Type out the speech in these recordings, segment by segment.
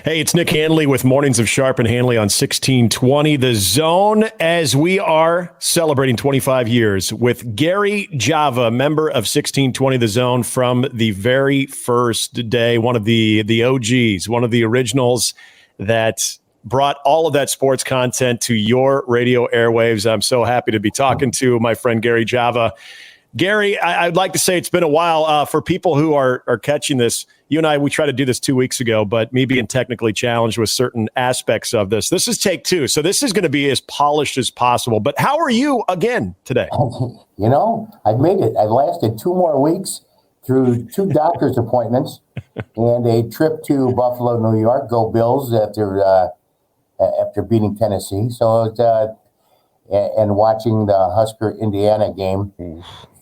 Hey, it's Nick Handley with Mornings of Sharp and Handley on 1620 The Zone, as we are celebrating 25 years with Gary Java, member of 1620 The Zone from the very first day, one of the OGs, one of the originals that brought all of that sports content to your radio airwaves. I'm so happy to be talking to my friend Gary Java. Gary, I'd like to say it's been a while. For people who are catching this, you and I, we tried to do this 2 weeks ago, but me being technically challenged with certain aspects of this. This is take two, so this is going to be as polished as possible. But how are you again today? You know, I've made it. I lasted 2 more weeks through 2 doctor's appointments and a trip to Buffalo, New York. Go Bills after beating Tennessee. So and watching the Husker Indiana game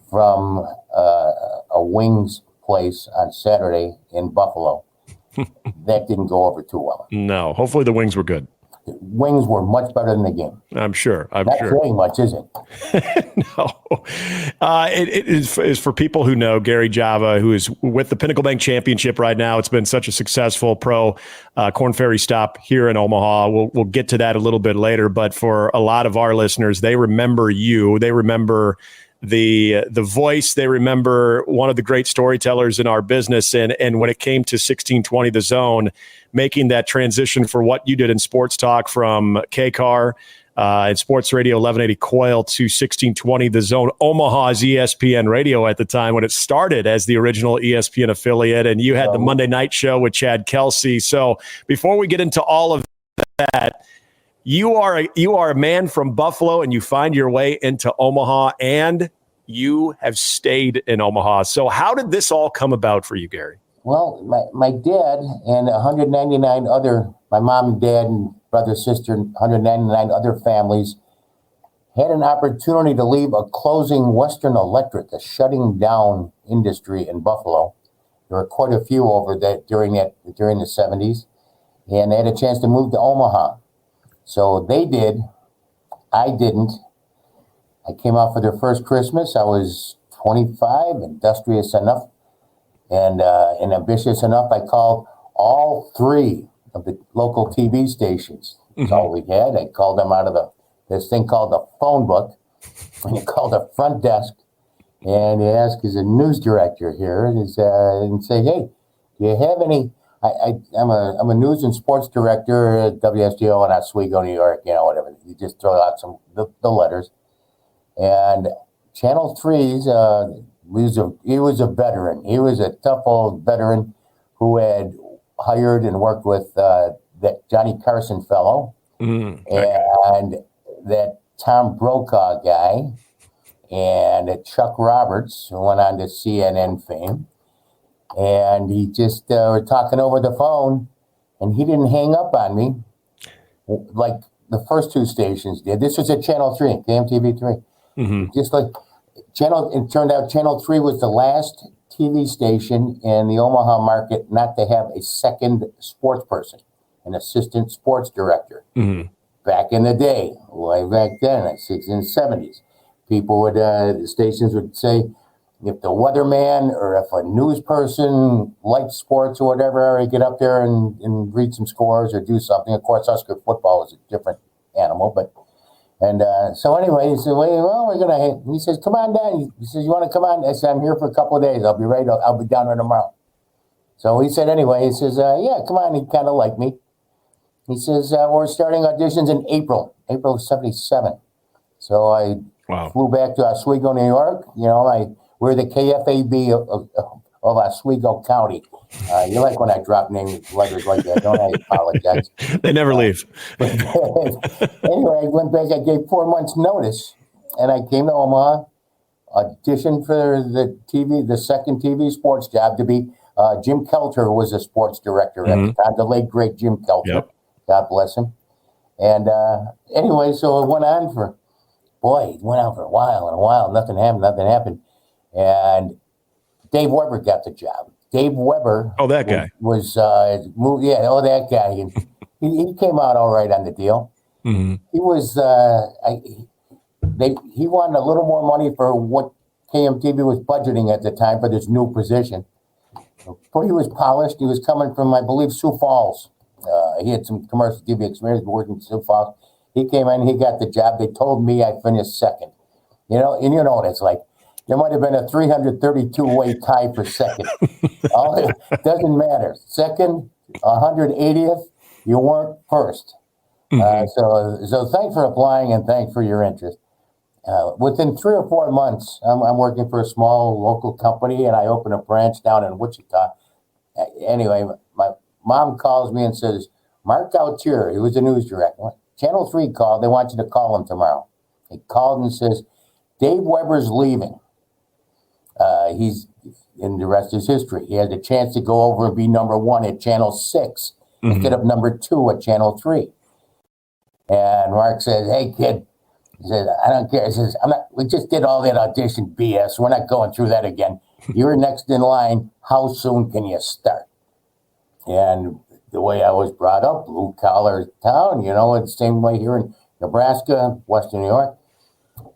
from a wings place on Saturday in Buffalo. That didn't go over too well. No, hopefully the wings were good. The wings were much better than the game. I'm sure. Not saying much, is it? No. It is for people who know Gary Java, who is with the Pinnacle Bank Championship right now. It's been such a successful pro Corn Ferry stop here in Omaha. We'll get to that a little bit later. But for a lot of our listeners, they remember you. They remember the voice. They remember one of the great storytellers in our business. And when it came to 1620 The Zone, making that transition for what you did in sports talk from KCAR and Sports Radio 1180 Coil to 1620 The Zone, Omaha's ESPN Radio at the time when it started as the original ESPN affiliate. And you had the Monday night show with Chad Kelce. So before we get into all of that, You are a man from Buffalo, and you find your way into Omaha, and you have stayed in Omaha. So how did this all come about for you, Gary? Well, my dad and 199 other, my mom and dad and brother, sister, and 199 other families had an opportunity to leave a closing Western Electric, a shutting down industry in Buffalo. There were quite a few over that during the 70s, and they had a chance to move to Omaha. So they did. I didn't. I came out for their first Christmas. I was 25, industrious enough, and ambitious enough. I called all 3 of the local TV stations. That's all we had. I called them out of this thing called the phone book. And you called the front desk, and you ask, is a news director here? And say, hey, do you have any? I'm a news and sports director at WSDO in Oswego, New York, whatever. You just throw out the letters. And Channel 3's, he was a veteran. He was a tough old veteran who had hired and worked with that Johnny Carson fellow and that Tom Brokaw guy and Chuck Roberts, who went on to CNN fame. And he just were talking over the phone, and he didn't hang up on me like the first 2 stations did. This was at Channel 3, KMTV3. Just like it turned out Channel 3 was the last TV station in the Omaha market not to have a second sports person, an assistant sports director. Back in the day, way back then, in the 70s, the stations would say, if the weatherman or if a news person liked sports or whatever, he'd get up there and read some scores or do something. Of course, Husker football is a different animal, so anyway, he said, he says, come on down. He says, you want to come on? I said, I'm here for a couple of days. I'll be right. I'll be down there tomorrow. So he said, anyway, he says, yeah, come on. He kind of liked me. He says, we're starting auditions in April of 77. So I flew back to Oswego, New York. We're the KFAB of Oswego County. You like when I drop names letters like that, don't I? Apologize. They never leave. Anyway, I went back. I gave 4 months' notice, and I came to Omaha, auditioned for the second TV sports job to be Jim Kelter was a sports director at the time, the late great Jim Kelter. Yep. God bless him. And anyway, so it went on for a while. Nothing happened. And Dave Weber got the job. Dave Weber. Oh, that guy. That guy. And he came out all right on the deal. He was, he wanted a little more money for what KMTV was budgeting at the time for this new position. But he was polished. He was coming from, I believe, Sioux Falls, He had some commercial TV experience working so far. He came in, he got the job. They told me I finished second. You know, and you know what it's like. There might have been a 332-way tie for second. It doesn't matter. Second, 180th, you weren't first. So thanks for applying and thanks for your interest. Within 3 or 4 months, I'm working for a small local company, and I open a branch down in Wichita. Anyway, my mom calls me and says, Mark Gautier, he was a news director. Channel 3 called. They want you to call him tomorrow. He called and says, Dave Weber's leaving. He's in the rest is history. He had a chance to go over and be number 1 at Channel 6 instead of number 2 at Channel 3. And Mark says, hey, kid, he says, I don't care. He says, we just did all that audition BS. We're not going through that again. You're next in line. How soon can you start? And the way I was brought up, blue collar town, you know, it's the same way here in Nebraska, Western New York.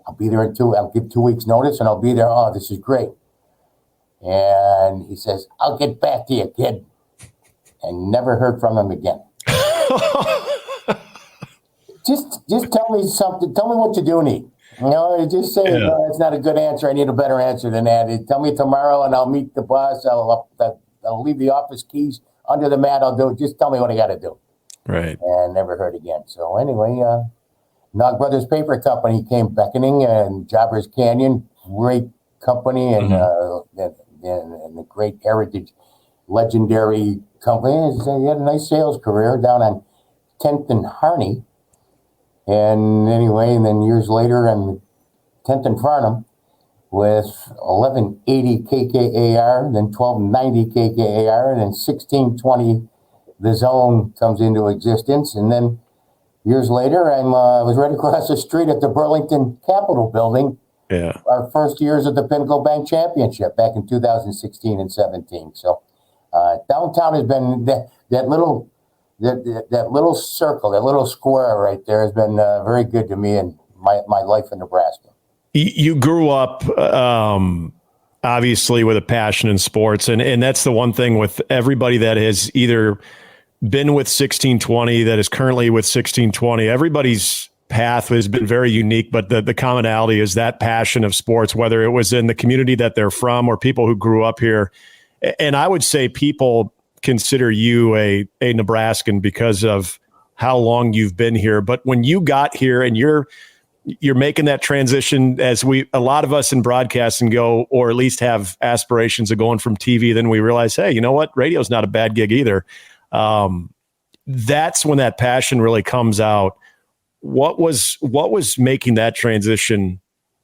I'll be there I'll give 2 weeks notice and I'll be there. Oh, this is great. And he says, I'll get back to you, kid. And never heard from him again. Just tell me something. Tell me what you do need. You know, just say, no, that's not a good answer. I need a better answer than that. Tell me tomorrow and I'll meet the boss. I'll leave the office keys under the mat. I'll do it. Just tell me what I got to do. Right. And never heard again. So anyway, Nog Brothers Paper Company came beckoning, and Jobbers Canyon, great company and a great heritage, legendary company. He had a nice sales career down on 10th and Harney. And anyway, and then years later, I'm 10th and Farnham with 1180 KKAR, then 1290 KKAR, and then 1620 The Zone comes into existence. And then years later, I was right across the street at the Burlington Capitol Building. Yeah. Our first years of the Pinnacle Bank Championship back in 2016 and 17. So downtown has been that little circle, that little square right there has been very good to me in my life in Nebraska. You grew up, obviously, with a passion in sports. And that's the one thing with everybody that has either been with 1620, that is currently with 1620. Everybody's path has been very unique, but the commonality is that passion of sports, whether it was in the community that they're from or people who grew up here. And I would say people consider you a Nebraskan because of how long you've been here. But when you got here and you're making that transition, as a lot of us in broadcasting go, or at least have aspirations of going from TV, then we realize, hey, you know what? Radio's not a bad gig either. That's when that passion really comes out. What was making that transition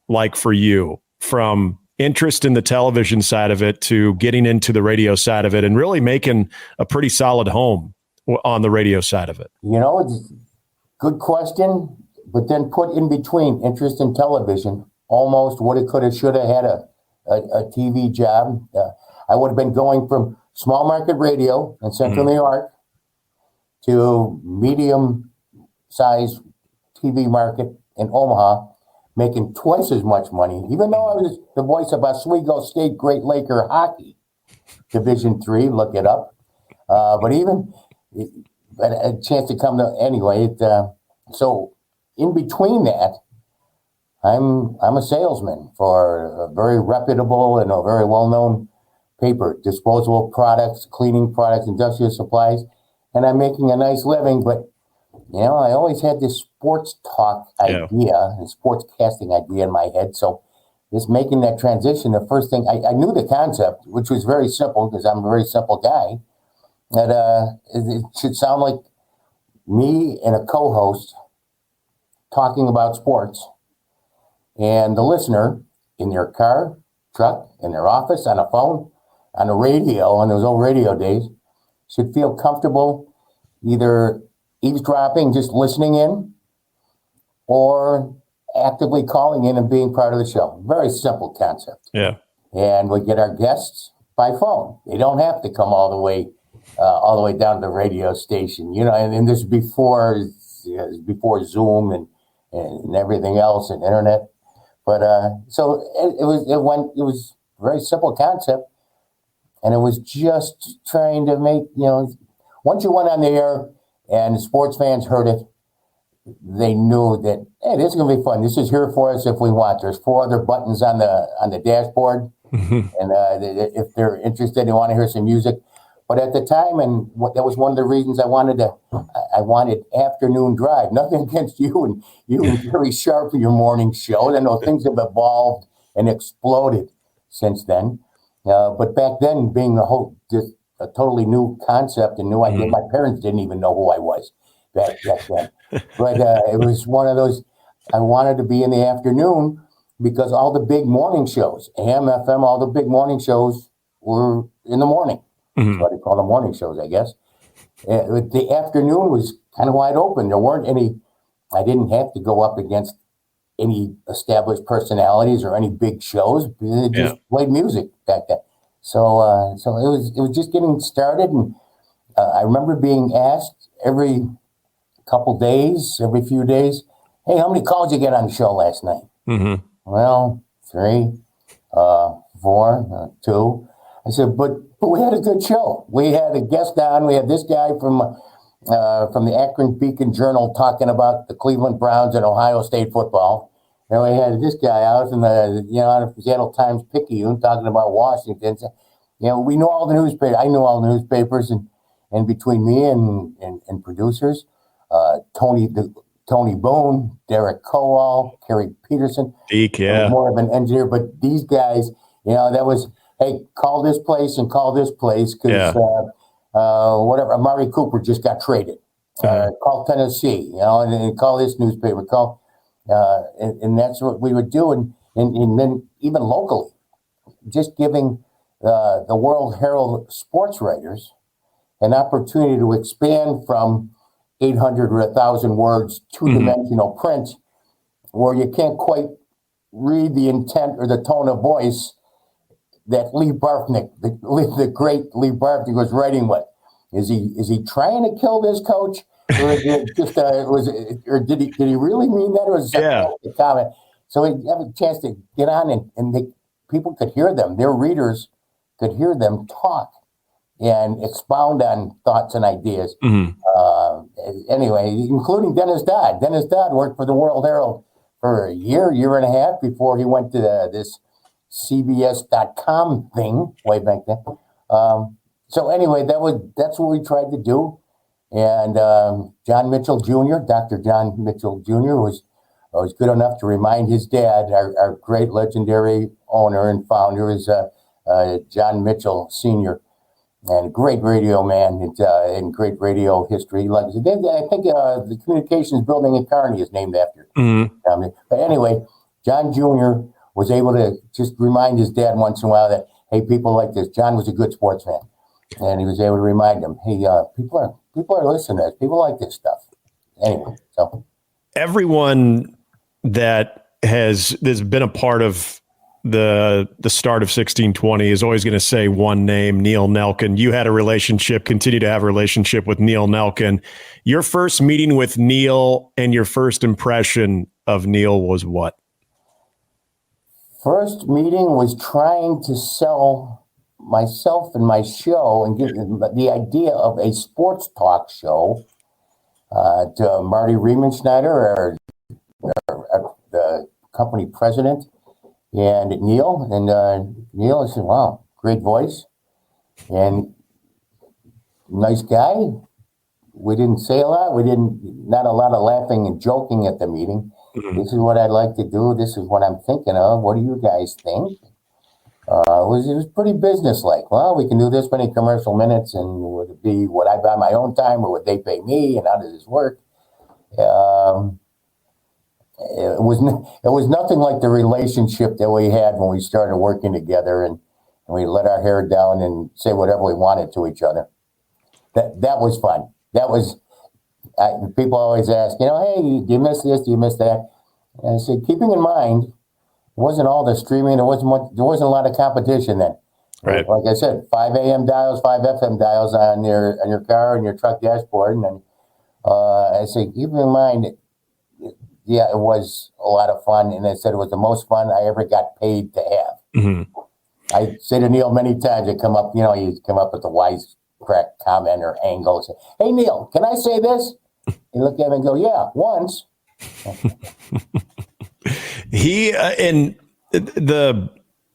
like for you, from interest in the television side of it to getting into the radio side of it and really making a pretty solid home on the radio side of it? You know, it's a good question, but then put in between interest in television, almost woulda, coulda, shoulda had a TV job. I would have been going from small market radio in Central New York to medium size TV market in Omaha, making twice as much money, even though I was the voice of Oswego State Great Laker hockey, Division III. Look it up. But a chance to come to anyway. So in between that, I'm a salesman for a very reputable and a very well-known paper, disposable products, cleaning products, industrial supplies, and I'm making a nice living. But you know, I always had this sports talk idea and sports casting idea in my head. So just making that transition, the first thing, I knew the concept, which was very simple because I'm a very simple guy, that it should sound like me and a co-host talking about sports, and the listener in their car, truck, in their office, on a phone, on a radio, on those old radio days, should feel comfortable either eavesdropping, just listening in, or actively calling in and being part of the show. Very simple concept. Yeah. And we get our guests by phone. They don't have to come all the way down to the radio station, you know. And this is before Zoom and everything else and internet. But so it was a very simple concept, and it was just trying to make, you know, once you went on the air, and sports fans heard it. They knew that, hey, this is going to be fun. This is here for us if we want. There's 4 other buttons on the dashboard, and if they're interested, they want to hear some music. But at the time, and that was one of the reasons I wanted afternoon drive. Nothing against you and Gary Sharp for your morning show. I know things have evolved and exploded since then. But back then, being just a totally new concept and new idea, my parents didn't even know who I was back then. But it was one of those. I wanted to be in the afternoon because all the big morning shows, AM, FM, all the big morning shows were in the morning. That's what they call the morning shows, I guess. The afternoon was kind of wide open. There weren't any. I didn't have to go up against any established personalities or any big shows. They just played music back then. So it was just getting started, and I remember being asked every couple days, every few days, hey, how many calls you get on the show last night? Well, 3, 4, 2. I said, but we had a good show. We had a guest on. We had this guy from the Akron Beacon Journal talking about the Cleveland Browns and Ohio State football. And we had this guy out from the Seattle Times Picayune talking about Washington. So, we knew all the newspapers. I knew all the newspapers, and between me and producers, Tony Boone, Derek Kowal, Kerry Peterson. Deke, more of an engineer, but these guys, that was, hey, call this place and call this place because whatever. Amari Cooper just got traded. Call Tennessee, and call this newspaper. Call, and that's what we would do, and then even locally, just giving the World Herald sports writers an opportunity to expand from 800 or 1,000 words, 2-dimensional print, where you can't quite read the intent or the tone of voice that Lee Barfnick, the great Lee Barfnick, was writing with. Is he trying to kill this coach, or is it just or did he really mean that, or was it a comment? So we have a chance to get on, and people could hear them. Their readers could hear them talk and expound on thoughts and ideas. Anyway, including Dennis Dodd. Dennis Dodd worked for the World Herald for a year and a half before he went to this CBS.com thing way back then. So anyway, that's what we tried to do. And John Mitchell Jr., Dr. John Mitchell Jr., was good enough to remind his dad, our great legendary owner and founder, is John Mitchell Sr., and great radio man and great radio history. Like I think the communications building in Kearney is named after him. But anyway, John Jr. was able to just remind his dad once in a while that, hey, people like this. John was a good sports fan, and he was able to remind him, hey, people are listening to this. People like this stuff. Anyway, so everyone that has been a part of the start of 1620 is always going to say one name, Neil Nelkin. You had a relationship, continue to have a relationship with Neil Nelkin. Your first meeting with Neil and your first impression of Neil was what? First meeting was trying to sell myself and my show and get the idea of a sports talk show to Marty Riemenschneider, the company president, and Neil. And Neil said, wow, great voice and nice guy. We didn't say a lot. Not a lot of laughing and joking at the meeting. This is what I'd like to do. This is what I'm thinking of. What do you guys think? It was pretty businesslike. Well, we can do this many commercial minutes, and would it be would I buy my own time, or would they pay me? And how does this work? It was nothing like the relationship that we had when we started working together, and we let our hair down and say whatever we wanted to each other. That was fun. That was. People always ask, hey, do you miss this? Do you miss that? And I said, keeping in mind, it wasn't all the streaming. There wasn't a lot of competition then. Right. Like I said, 5 AM dials, 5 FM dials on your car and your truck dashboard. And then I said, keeping in mind, yeah, it was a lot of fun. And I said it was the most fun I ever got paid to have. I say to Neil many times, he'd come up with the wise crack comment or angle. Say, hey, Neil, can I say this? You look at him and go, yeah, once. He in the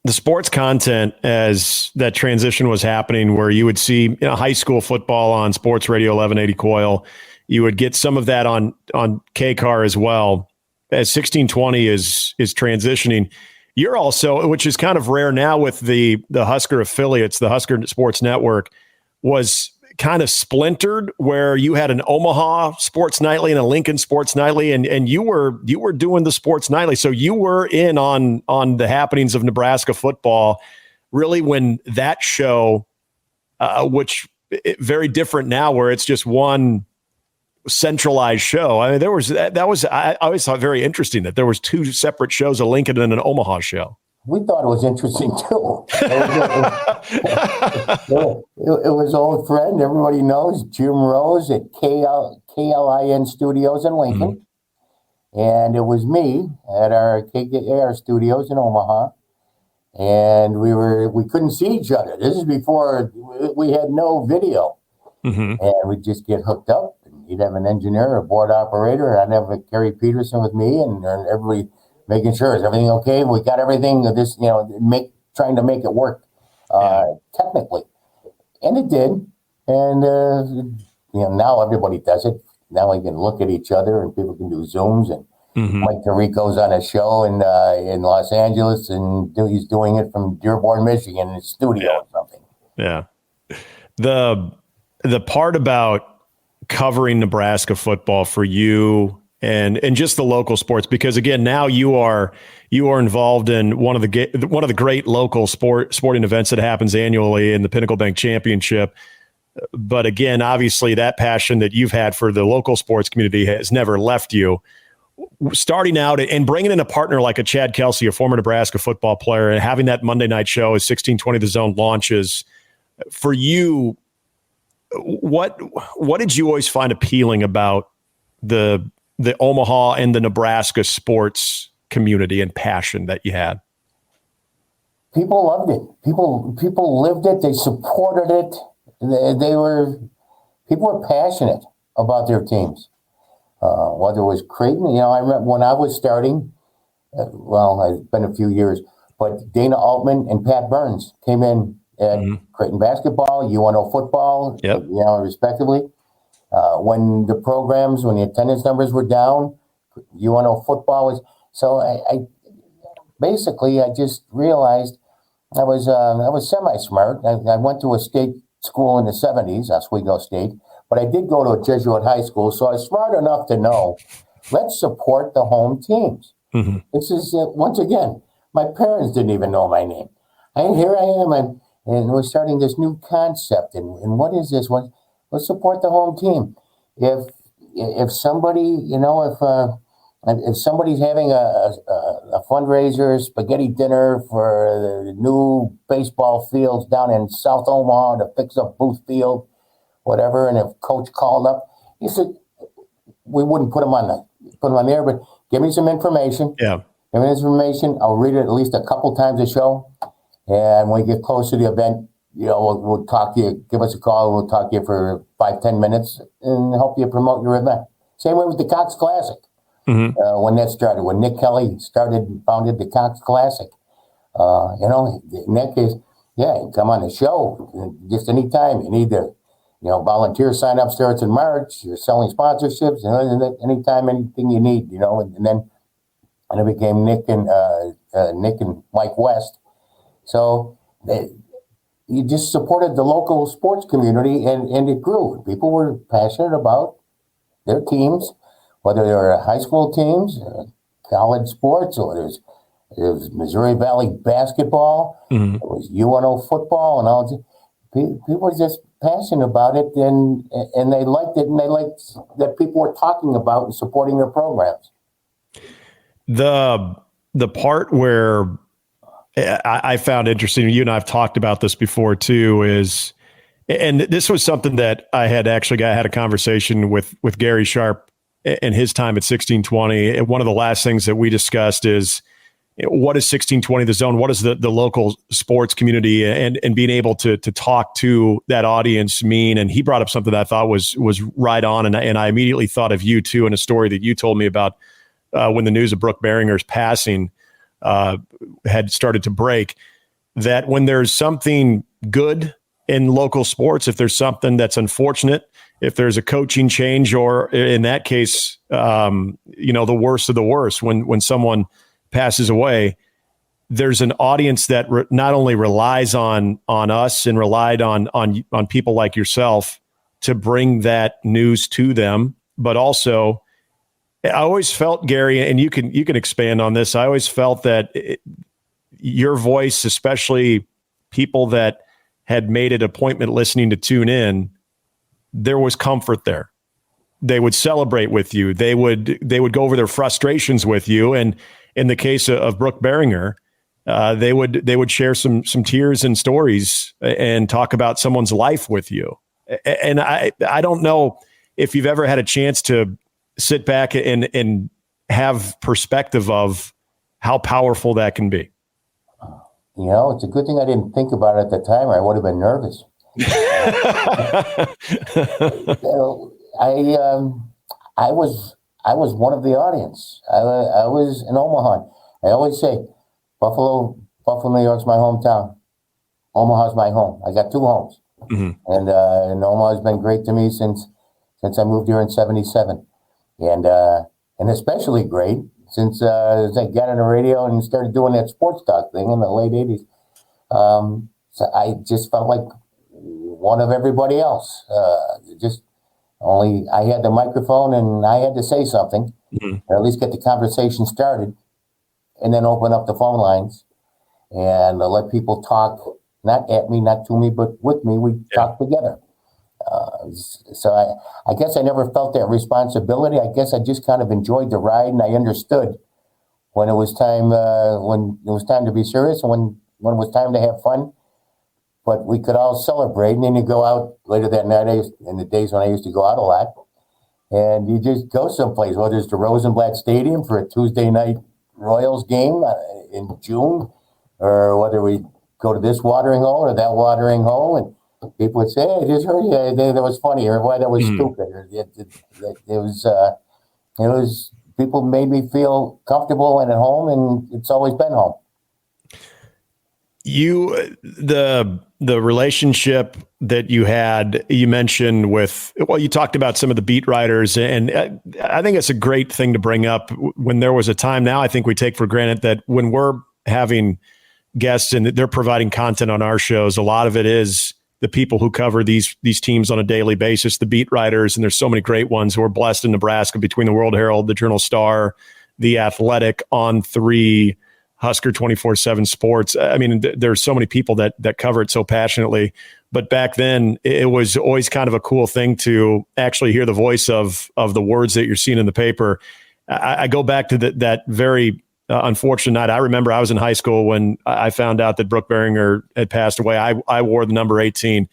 sports content as that transition was happening, where you would see high school football on Sports Radio 1180 Coil. You would get some of that on KCAR as well. As 1620 is transitioning, you're also, which is kind of rare now with the Husker affiliates, the Husker Sports Network was kind of splintered, where you had an Omaha Sports Nightly and a Lincoln Sports Nightly, and you were doing the Sports Nightly, so you were in on the happenings of Nebraska football. Really, when that show, which very different now, where it's just one centralized show. I mean, there was that was I always thought very interesting that there was two separate shows, a Lincoln and an Omaha show. We thought it was interesting too. It was old friend, everybody knows, Jim Rose at KLIN Studios in Lincoln. Mm-hmm. And it was me at our KKAR studios in Omaha. And we couldn't see each other. This is before we had no video. Mm-hmm. And we'd just get hooked up. He'd have an engineer, a board operator. I'd have Kerry Peterson with me, and everybody making sure, is everything okay? We got everything. This, trying to make it work technically, and it did. And now everybody does it. Now we can look at each other, and people can do Zooms. And mm-hmm. Mike Tirico's on a show in Los Angeles, and he's doing it from Dearborn, Michigan, in his studio or something. Yeah, the part about covering Nebraska football for you and just the local sports, because again, now you are involved in one of the great local sporting events that happens annually in the Pinnacle Bank Championship. But again, obviously that passion that you've had for the local sports community has never left you. Starting out and bringing in a partner like a Chad Kelce, a former Nebraska football player, and having that Monday night show as 1620 The Zone launches for you, what did you always find appealing about the Omaha and the Nebraska sports community and passion that you had? People loved it. People lived it. They supported it. People were passionate about their teams. Whether it was Creighton, I remember when I was starting. It's been a few years, but Dana Altman and Pat Burns came in at mm-hmm. Creighton basketball, UNO football, yep. Respectively. When the attendance numbers were down, UNO football was. So I just realized I was semi-smart. I went to a state school in the 70s, Oswego State, but I did go to a Jesuit high school, so I was smart enough to know, let's support the home teams. Mm-hmm. This is, once again, my parents didn't even know my name. Here I am, and we're starting this new concept, and what is this one? Let's support the home team. If somebody, if somebody's having a fundraiser, spaghetti dinner for the new baseball fields down in South Omaha to fix up Booth Field, whatever, and if coach called up, he said, we wouldn't put them on the air, but give me some information. Yeah. Give me information. I'll read it at least a couple times a show. And when we get close to the event, we'll talk to you, give us a call, we'll talk to you for 5-10 minutes and help you promote your event. Same way with the Cox Classic. Mm-hmm. When that started, when Nick Handley founded the Cox Classic, Nick is, come on the show just anytime. You need to, volunteer sign up starts in March. You're selling sponsorships, anytime, anything you need, and then it became Nick and Mike West. So you just supported the local sports community, and it grew. People were passionate about their teams, whether they were high school teams, college sports, or it was Missouri Valley basketball, mm-hmm. It was UNO football, and all that. People were just passionate about it, and they liked it, and they liked that people were talking about and supporting their programs. The part where I found interesting, you and I have talked about this before too, is, and this was something that I had a conversation with Gary Sharp in his time at 1620. And one of the last things that we discussed is what is 1620 The Zone? What is the local sports community and being able to talk to that audience mean? And he brought up something that I thought was right on. And I immediately thought of you too, in a story that you told me about when the news of Brooke Behringer's passing had started to break, that when there's something good in local sports, if there's something that's unfortunate, if there's a coaching change, or in that case, the worst of the worst, when someone passes away, there's an audience that not only relies on us and relied on people like yourself to bring that news to them, but also I always felt, Gary, and you can expand on this, I always felt that your voice, especially people that had made an appointment listening to tune in, there was comfort there. They would celebrate with you. They would go over their frustrations with you. And in the case of Brooke Behringer, they would share some tears and stories and talk about someone's life with you. And I don't know if you've ever had a chance to sit back and have perspective of how powerful that can be. It's a good thing I didn't think about it at the time, or I would have been nervous. I was one of the audience. I was in Omaha. I always say, Buffalo, New York's my hometown. Omaha's my home. I got two homes, and Omaha's been great to me since I moved here in '77, and especially great since I got on the radio and started doing that sports talk thing in the late '80s. So I just felt like one of everybody else. Just only I had the microphone and I had to say something, or at least get the conversation started, and then open up the phone lines and let people talk, not at me, not to me, but with me. We talk together. So I guess I never felt that responsibility. I guess I just kind of enjoyed the ride, and I understood when it was time to be serious, and when it was time to have fun. But we could all celebrate, and then you go out later that night. In the days when I used to go out a lot, and you just go someplace, whether it's the Rosenblatt Stadium for a Tuesday night Royals game in June, or whether we go to this watering hole or that watering hole, and people would say, "Hey, I just heard you. That was funny," or "Why, that was stupid." It was people made me feel comfortable and at home, and it's always been home. The relationship that you mentioned you talked about some of the beat writers, and I think it's a great thing to bring up. When there was a time, now I think we take for granted that when we're having guests and they're providing content on our shows, a lot of it is the people who cover these teams on a daily basis, the beat writers, and there's so many great ones who are blessed in Nebraska between the World Herald, the Journal-Star, the Athletic, On3, Husker 24/7 Sports. I mean, there's so many people that cover it so passionately. But back then, it was always kind of a cool thing to actually hear the voice of the words that you're seeing in the paper. I go back to that very unfortunate night. I remember I was in high school when I found out that Brooke Behringer had passed away. I wore the number 18.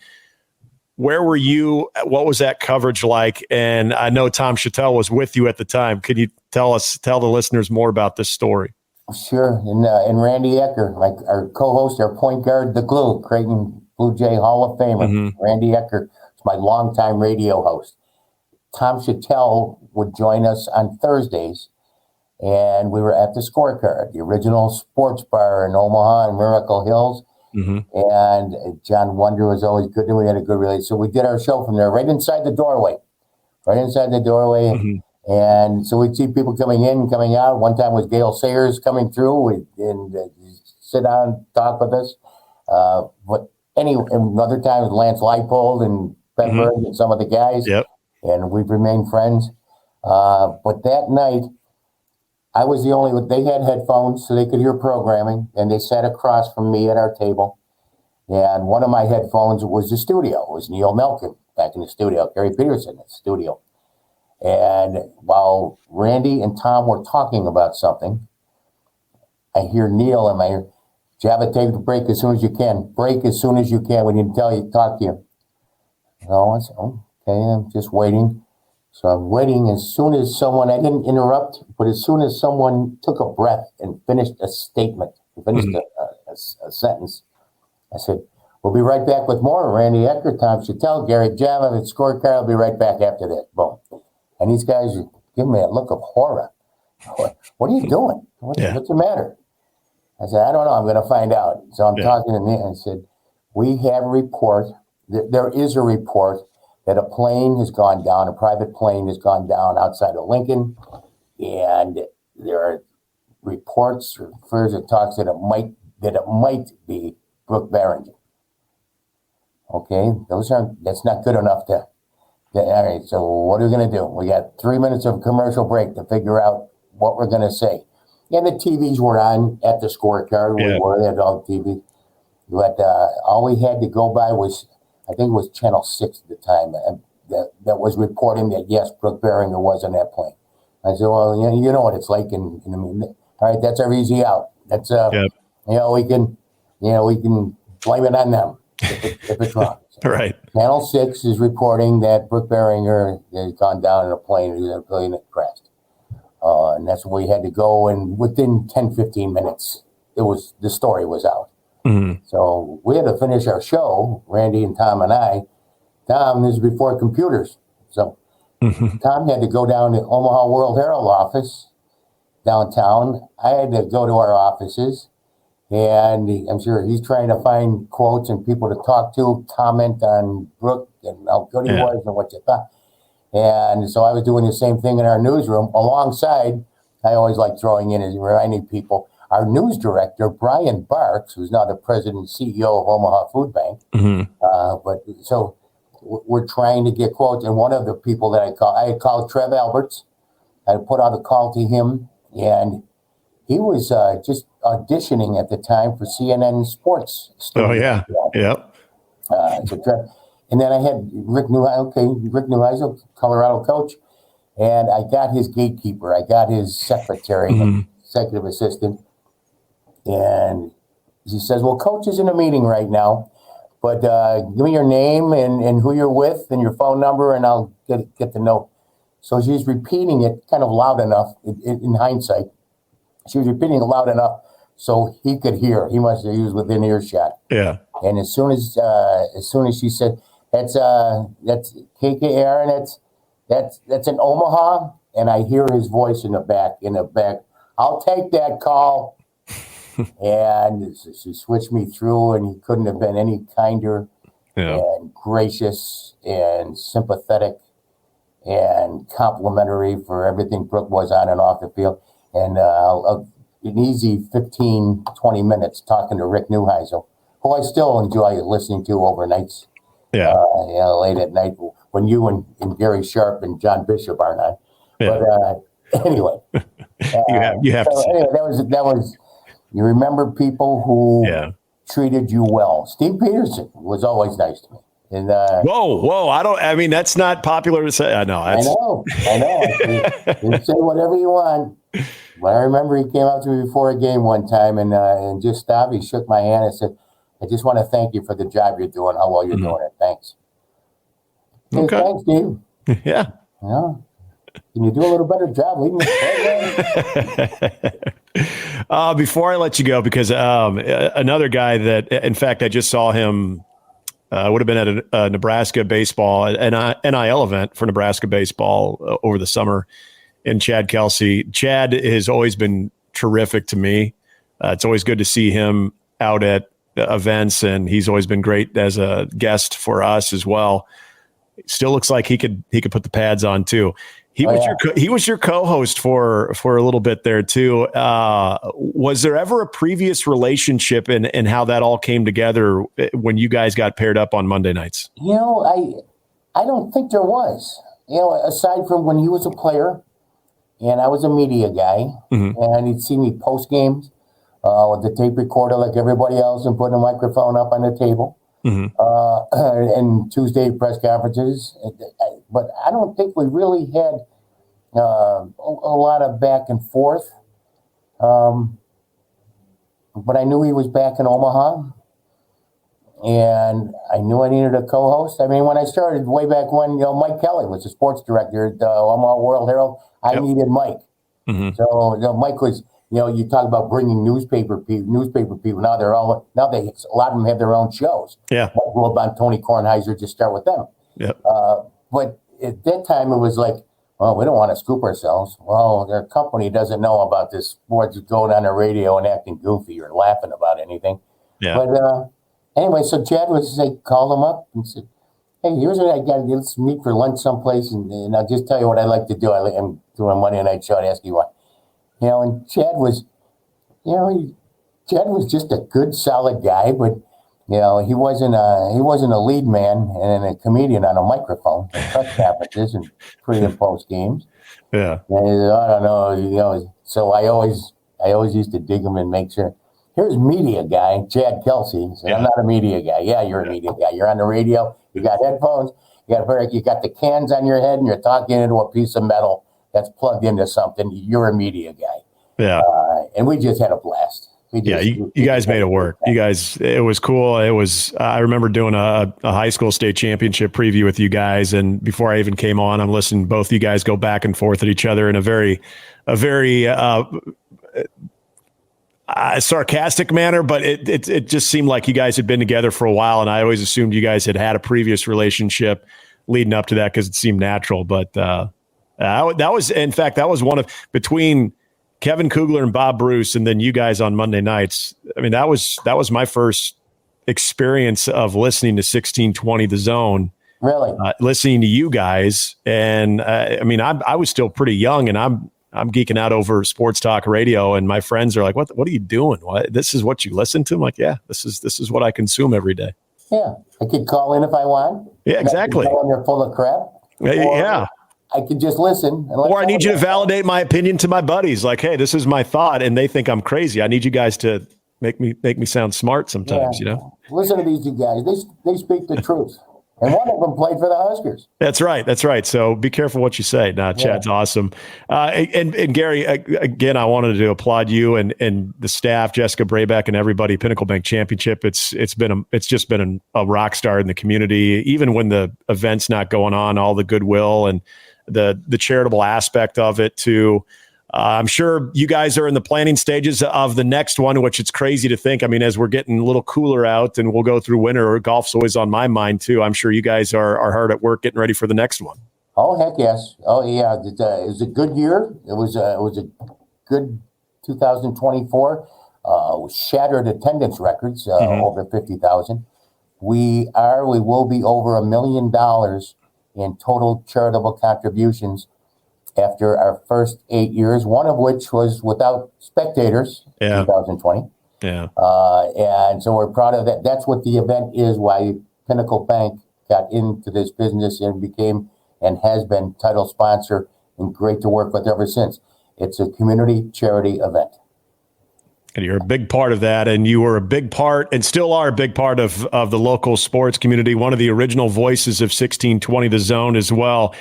Where were you? What was that coverage like? And I know Tom Chattel was with you at the time. Could you tell the listeners more about this story? Sure. And Randy Ecker, like our co-host, our point guard, the glue, Creighton Blue Jay Hall of Famer. Randy Ecker is my longtime radio host. Tom Chattel would join us on Thursdays, and we were at the Scorecard, the original sports bar in Omaha and Miracle Hills. And John Wonder was always good, and we had a good relationship. So we did our show from there, right inside the doorway. And so we'd see people coming in and coming out. One time was Gail Sayers coming through and sit down and talk with us. But anyway, another time was Lance Leipold and Ben Berg and some of the guys. And we've remained friends. But that night, I was the only one. They had headphones so they could hear programming, and they sat across from me at our table. And one of my headphones was the studio. It was Neil Melkin back in the studio, Gary Peterson in the studio. And while Randy and Tom were talking about something, I hear Neil in my ear, "Java, take the break as soon as you can. Break as soon as you can. We need to talk to you." So I said, "Okay, I'm just waiting." So I'm waiting. As soon as someone, I didn't interrupt, but as soon as someone took a breath and finished a statement, finished a sentence, I said, "We'll be right back with more. Randy Ecker, Tom Chattel, Gary Java, the scorecard. I'll be right back after this." Boom. And these guys are giving me a look of horror. What are you doing? What's the matter? I said, "I don't know. I'm going to find out." So I'm talking to Nick and I said, "We have a report. There is a report that a plane has gone down, a private plane has gone down outside of Lincoln. And there are reports or furs that talks that it might be Brooke Barringer." Okay, that's not good enough to all right, so what are we going to do? We got 3 minutes of commercial break to figure out what we're going to say. And the TVs were on at the scorecard. They had all the TVs. But all we had to go by was, I think it was Channel 6 at the time, that was reporting that, yes, Brooke Barringer was on that plane. I said, well, you know what it's like. All right, that's our easy out. That's, we can blame it on them if it's wrong. So, right. Channel 6 is reporting that Brooke Barringer has gone down in a plane and a plane that crashed. And that's where we had to go. And within 10, 15 minutes, the story was out. Mm-hmm. So we had to finish our show, Randy and Tom and I. Tom, this is before computers. So Tom had to go down to Omaha World Herald office downtown. I had to go to our offices. And I'm sure he's trying to find quotes and people to talk to, comment on Brooke and how good he was and what you thought. And so I was doing the same thing in our newsroom. Alongside, I always like throwing in, as reminding people, our news director, Brian Barks, who's now the president and CEO of Omaha Food Bank. Mm-hmm. So we're trying to get quotes. And one of the people that I had called Trev Alberts. I put out a call to him, and he was just auditioning at the time for CNN Sports. Oh, yeah. Yep. And then I had Rick Neuheisel, Colorado coach, and I got his gatekeeper. I got his secretary, executive assistant. And he says, well, coach is in a meeting right now, but give me your name and who you're with and your phone number, and I'll get the note. So she's repeating it kind of loud enough in hindsight. She was repeating it loud enough so he could hear. He was within earshot. Yeah. And as soon as she said, that's KKR, and that's in Omaha, and I hear his voice in the back. I'll take that call. And she switched me through, and he couldn't have been any kinder and gracious and sympathetic and complimentary for everything Brooke was on and off the field. And an easy 15, 20 minutes talking to Rick Neuheisel, who I still enjoy listening to overnights. Yeah. Late at night when you and Gary Sharp and John Bishop are not. Yeah. But anyway. you have to say anyway, that was you remember people who treated you well. Steve Peterson was always nice to me. And whoa! That's not popular to say. I know. I know. You say whatever you want. But I remember he came up to me before a game one time and just stopped. He shook my hand and said, "I just want to thank you for the job you're doing. How well you're doing it. Thanks." Okay. Hey, thanks, Steve. Yeah. Can you do a little better job leading the program? Before I let you go, because another guy that, in fact, I just saw him. Would have been at a Nebraska baseball, an NIL event for Nebraska baseball over the summer, and Chad Kelce. Chad has always been terrific to me. It's always good to see him out at events, and he's always been great as a guest for us as well. Still looks like he could put the pads on too. He was your co-host for a little bit there too. Was there ever a previous relationship and how that all came together when you guys got paired up on Monday nights? I don't think there was. Aside from when he was a player and I was a media guy, and he'd see me post games with the tape recorder like everybody else and putting a microphone up on the table. And Tuesday press conferences. But I don't think we really had a lot of back and forth. But I knew he was back in Omaha. and I knew I needed a co-host. I mean, when I started way back when, Mike Kelly was the sports director at the Omaha World Herald. I needed Mike. Mm-hmm. So Mike was, you talk about bringing newspaper people. Now a lot of them have their own shows. Yeah. Mike go about Tony Kornheiser, just start with them. Yep. But at that time, it was like, well, we don't want to scoop ourselves. Well, their company doesn't know about this sports going on the radio and acting goofy or laughing about anything. Yeah. But anyway, so Chad called him up and said, hey, here's what I got. Let's meet for lunch someplace, and I'll just tell you what I like to do. I'm doing a Monday night show. I'd ask you what. And Chad was, Chad was just a good, solid guy, but he wasn't a lead man and a comedian on a microphone at press conferences and pre and post games. Yeah. And he said, I don't know, So I always used to dig him and make sure. Here's media guy, Chad Kelce. Said, I'm not a media guy. Yeah, you're a media guy. You're on the radio. You got headphones. You got the cans on your head, and you're talking into a piece of metal that's plugged into something. You're a media guy. Yeah. And we just had a blast. You guys made it work. It was cool. I remember doing a high school state championship preview with you guys. And before I even came on, I'm listening, both you guys go back and forth at each other in a very sarcastic manner, but it just seemed like you guys had been together for a while. And I always assumed you guys had a previous relationship leading up to that because it seemed natural. But that was one of between Kevin Kugler and Bob Bruce, and then you guys on Monday nights. I mean, that was my first experience of listening to 1620 The Zone. Really, listening to you guys, and I was still pretty young, and I'm geeking out over sports talk radio, and my friends are like, "What are you doing? What? This is what you listen to?" I'm like, "Yeah, this is what I consume every day." Yeah, I could call in if I want. Yeah, exactly. They're full of crap. Yeah. I could just listen. Or I need you to validate my opinion to my buddies. Like, hey, this is my thought, and they think I'm crazy. I need you guys to make me sound smart sometimes, Listen to these two guys. They speak the truth. And one of them played for the Huskers. That's right. So be careful what you say. Chad's awesome. And Gary, again, I wanted to applaud you and the staff, Jessica Brabeck and everybody, Pinnacle Bank Championship. It's just been a rock star in the community, even when the event's not going on, all the goodwill and the charitable aspect of it too. I'm sure you guys are in the planning stages of the next one, which it's crazy to think. I mean, as we're getting a little cooler out and we'll go through winter, golf's always on my mind too. I'm sure you guys are hard at work getting ready for the next one. Oh, heck yes. Oh, yeah. It was a good year. It was a good 2024. Shattered attendance records, over 50,000. We will be over $1 million in total charitable contributions after our first 8 years, one of which was without spectators in 2020. Yeah. And so we're proud of that. That's what the event is, why Pinnacle Bank got into this business and became and has been title sponsor and great to work with ever since. It's a community charity event. And you're a big part of that, and you were a big part and still are a big part of the local sports community, one of the original voices of 1620 The Zone as well.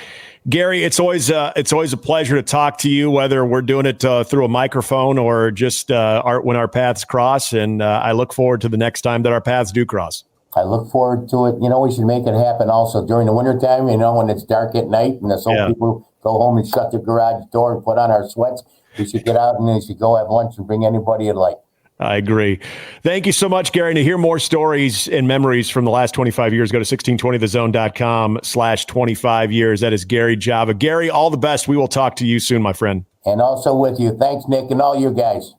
Gary, it's always a pleasure to talk to you, whether we're doing it through a microphone or just when our paths cross. And I look forward to the next time that our paths do cross. I look forward to it. We should make it happen also during the wintertime, when it's dark at night and people go home and shut the garage door and put on our sweats. We should get out and we should go have lunch and bring anybody you'd like. I agree. Thank you so much, Gary. And to hear more stories and memories from the last 25 years, go to 1620thezone.com/25 years. That is Gary Java. Gary, all the best. We will talk to you soon, my friend. And also with you. Thanks, Nick, and all you guys.